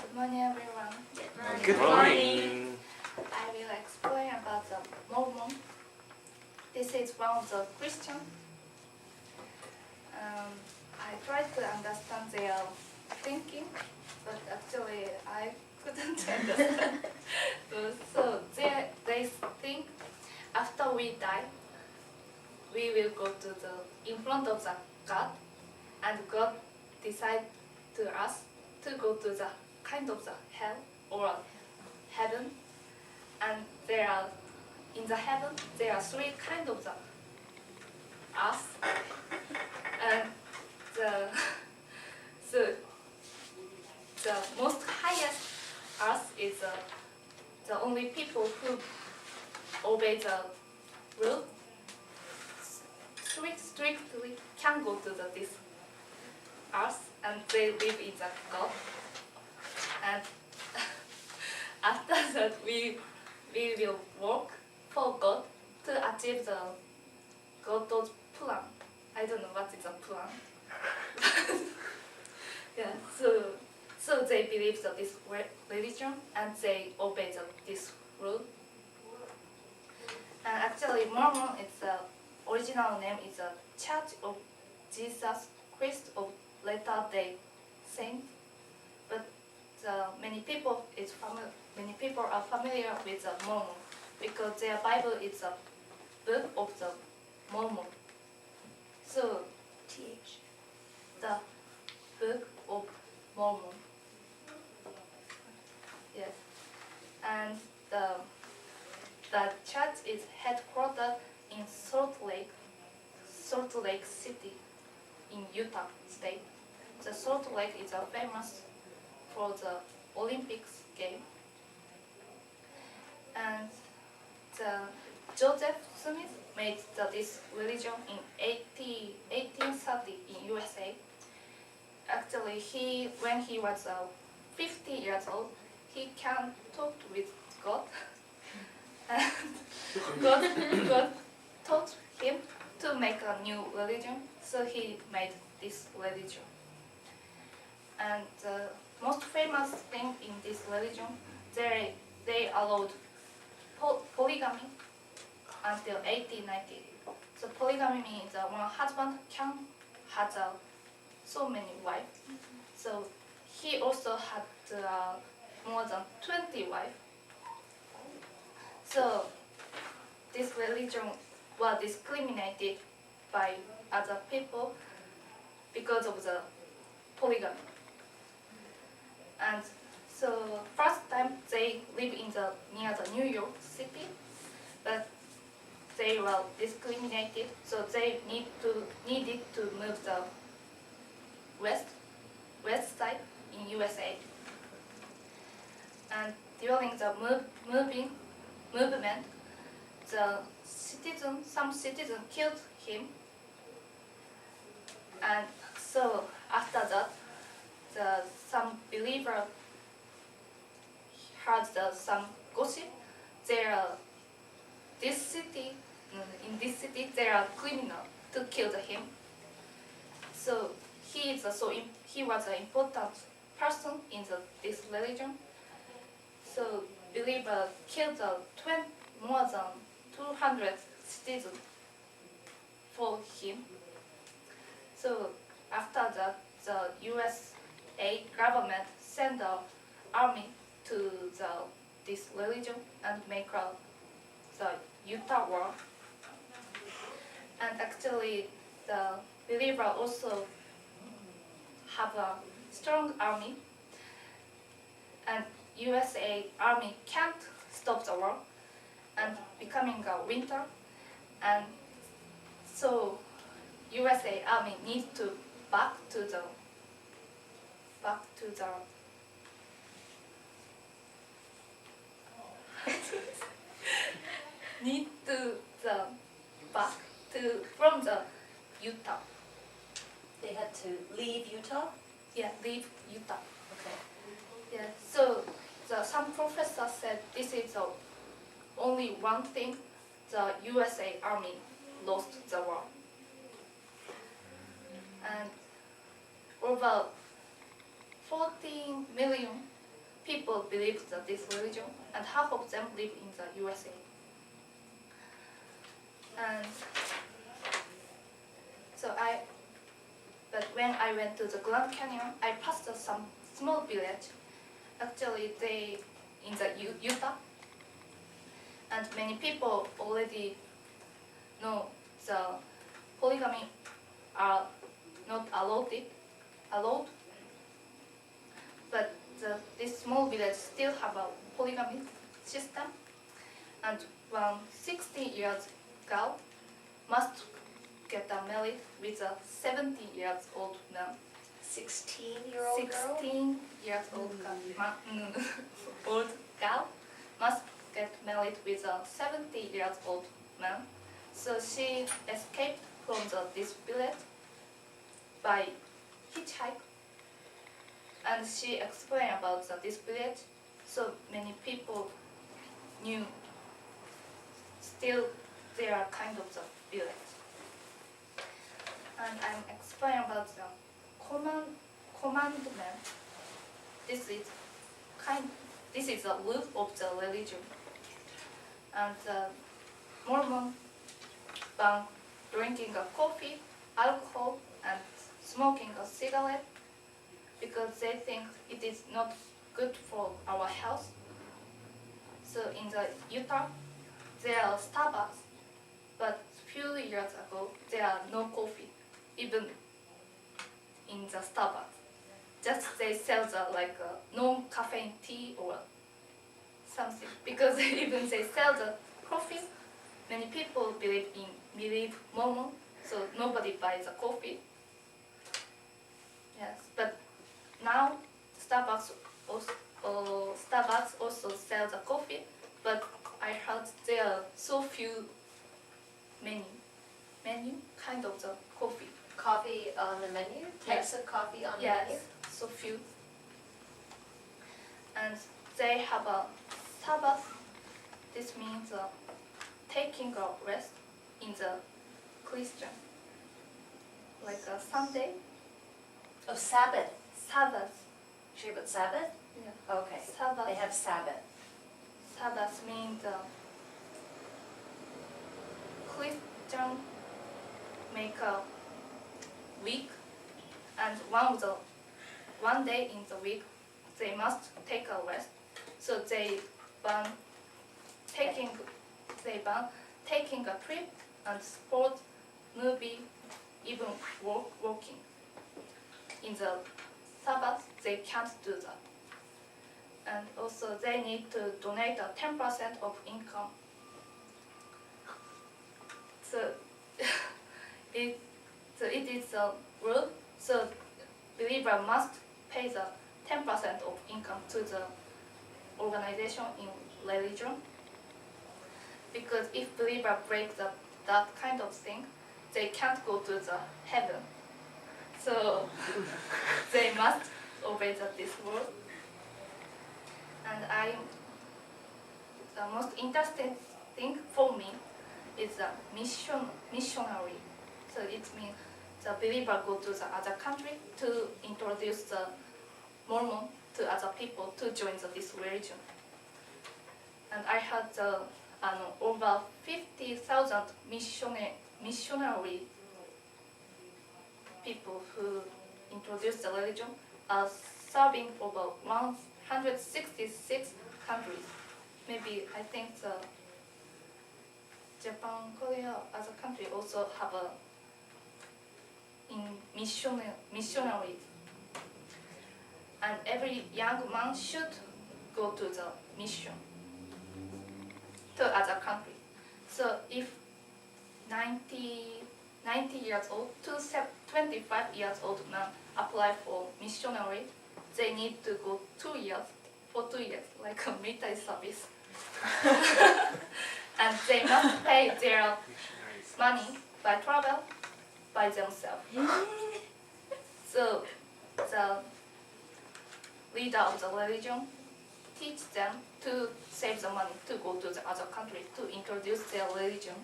Good morning, everyone. Good morning. I will explain about the Mormon. This is one of the Christian. I tried to understand their thinking, but actually I couldn't understand. So they think after we die, we will go to in front of the God, and God decide to us to go to the kind of the hell or heaven, and in the heaven there are three kind of the us, and the most highest us is the only people who obey the rule strictly can go to this earth, and they live in the God. And after that, we will work for God to achieve the God's plan. I don't know what is a plan. Yeah, so they believe that this religion, and they obey this rule. And actually, Mormon is the original name is the Church of Jesus Christ of Latter-day Saints, but many people are familiar with the Mormon because their Bible is a book of the Mormon. So, the book of Mormon. Yes, and the church is headquartered in Salt Lake City in Utah State. The Salt Lake is famous for the Olympics game. And Joseph Smith made this religion in 1830 in USA. Actually, when he was 50 years old, he can talk with God. And God taught him to make a new religion, so he made this religion. And the most famous thing in this religion, they allowed polygamy until 1890. So polygamy means one husband can have so many wives. So he also had more than 20 wives. So this religion was discriminated by other people because of the polygamy. And so first time they live near the New York City, but they were discriminated, so they needed to move the west side in USA. And during the movement, some citizen killed him, and so after that, some believer heard some gossip. In this city, there are criminals to kill him. So he was an important person in this religion. So believer killed more than 200 citizens for him. So after that, the USA government sent the army to this religion and make the Utah war. And actually, the believer also have a strong army, and USA army can't stop the war and becoming a winter, and so USA army needs to back to the from the Utah. They had to leave Utah? Yeah, leave Utah. Okay. Yeah, so some professors said this is the only one thing the USA Army lost the war. And over 14 million people believe this religion, and half of them live in the USA. And but when I went to the Grand Canyon, I passed some small village. Actually, they in the Utah, and many people already know the polygamy are not allowed. But this small village still have a polygamy system, and one 60-year-old girl must get married with a 70-year-old man. 16-year-old girl? 16-year-old old girl must get married with a 70-year-old man. So she escaped from this village by hitchhike, and she explained about this village. So many people knew still they are kind of the village. And I'm explaining about the commandment. This is the root of the religion. And Mormon ban drinking a coffee, alcohol, and smoking a cigarette because they think it is not good for our health. So in the Utah, there are Starbucks, but few years ago there are no coffee, even in the Starbucks. Just they sell the non-caffeine tea or something, because even they sell the coffee. Many people believe Mormon, so nobody buys the coffee. Yes, but now Starbucks also sells the coffee, but I heard there are so few menu kind of the coffee. Coffee on the menu? Types of coffee on the menu? Yes, so few. And they have a Sabbath. This means taking a rest in the Christian, like a Sunday. Oh, Sabbath. Sabbath. Sure about Sabbath? Yeah. Okay. Sabbath. They have Sabbath. Sabbath means Christian make a week, and one day in the week they must take a rest. So they ban taking a trip and sport, movie, even walking. In the Sabbath they can't do that. And also they need to donate 10% of income. So it is a rule. So believer must pay the 10% of income to the organization in religion. Because if believer break that kind of thing, they can't go to the heaven. So they must obey this rule. And the most interesting thing for me is the missionary. So it means the believer go to the other country to introduce the Mormon to other people to join this religion. And I had over 50,000 missionary people who introduced the religion are serving over 166 countries. Maybe I think Japan, Korea, other country also have missionaries. And every young man should go to the mission to other country. So if 90 years old to 25 years old man apply for missionary, they need to go 2 years, like a military service. And they must pay their money by travel by themselves. So the leader of the religion teach them to save the money to go to the other country to introduce their religion.